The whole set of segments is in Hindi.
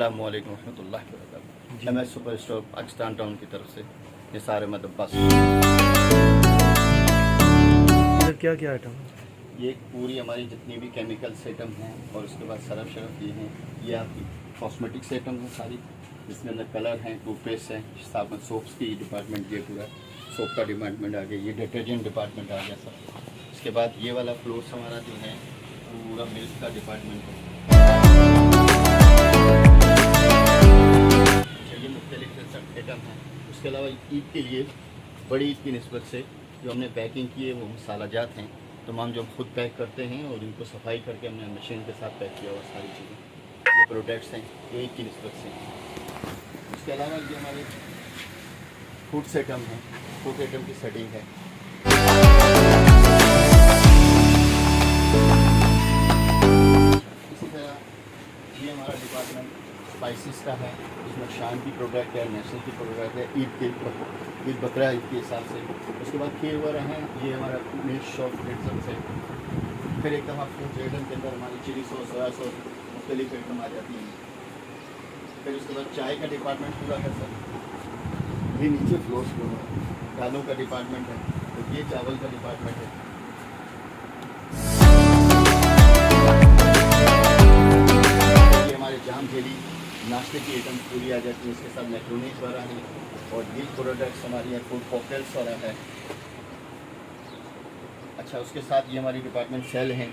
अस्सलाम वालेकुम रहमतुल्लाहि व बरकातहू। MS super store Pakistan town की तरफ से ये सारे अब्बास। इधर क्या क्या आइटम है? ये पूरी हमारी जितनी भी केमिकल्स आइटम हैं और उसके बाद सरफ शरफ ये हैं, ये आपकी कॉस्मेटिक्स आइटम हैं सारी, जिसके अंदर कलर हैं, टूथपेस्ट हैं, साबुन सोप्स की डिपार्टमेंट, ये पूरा सोप का डिपार्टमेंट आ गया, ये डिटर्जेंट डिपार्टमेंट आ गया सब। इसके बाद ये वाला फ्लोर हमारा जो है पूरा मिल्क का डिपार्टमेंट है। ये मुख्तलिफ आइटम हैं। उसके अलावा ईद के लिए बड़ी ईद की निस्बत से जो हमने पैकिंग की है वो मसाला जात हैं तमाम, जो हम खुद पैक करते हैं और इनको सफाई करके हमने मशीन के साथ पैक किया हुआ सारी चीज़ें, ये प्रोडक्ट्स हैं जो ईद की निस्बत से। उसके अलावा ये हमारे फूड्स आइटम हैं, फूड आइटम की सेटिंग है। इसी तरह ये हमारा डिपार्टमेंट स्पाइसेस का है, इसमें शान की प्रोडक्ट है, नेशनल की प्रोडक्ट है, ईद बकरा ईद के हिसाब से। उसके बाद खीर वगैरह हैं, ये हमारा मिल्क शॉप रेटम से। फिर एक दफ़ा फूड आइटम के अंदर हमारी चिली सॉस, सोया सॉस, मुख्तलिफ आइटम आ जाती हैं। फिर उसके बाद चाय का डिपार्टमेंट पूरा कर सकते, ये नीचे फ्लोर्स पर दालों का डिपार्टमेंट है, तो ये चावल का डिपार्टमेंट है। ये हमारे जाम जेली नाश्ते की आइटम पूरी आ जाती है, इसके साथ मैक्रोनीज वगैरह हैं, और ये प्रोडक्ट्स हमारी हैं फूड कॉकटेल्स वगैरह है। अच्छा, उसके साथ ये हमारी डिपार्टमेंट सेल हैं,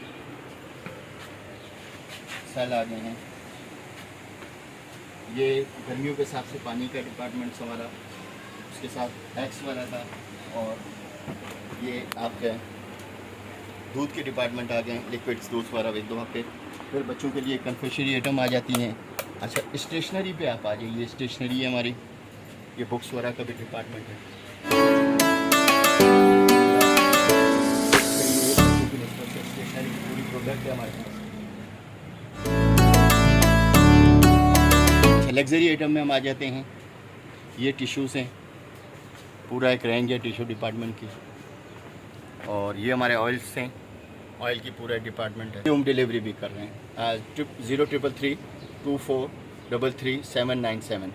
सेल आ गए हैं। ये गर्मियों के हिसाब से पानी का डिपार्टमेंट हमारा, उसके साथ एग्स वगैरह का, और ये आपके दूध के डिपार्टमेंट आ गए हैं, लिक्विड्स दूध वगैरह एक दो हफ्ते। फिर बच्चों के लिए कन्फेक्शनरी आइटम आ जाती हैं। अच्छा, स्टेशनरी पे आप आ जाइए, स्टेशनरी है हमारी, ये बुक्स वगैरह का भी डिपार्टमेंट है। स्टेशनरी की पूरी प्रोडक्ट है हमारे पास। लग्जरी आइटम में हम आ जाते हैं, ये टिश्यूज़ हैं, पूरा एक रेंज है टिश्यू डिपार्टमेंट की। और ये हमारे ऑयल्स हैं, ऑयल की पूरा डिपार्टमेंट है। होम डिलीवरी भी कर रहे हैं। 03332433797।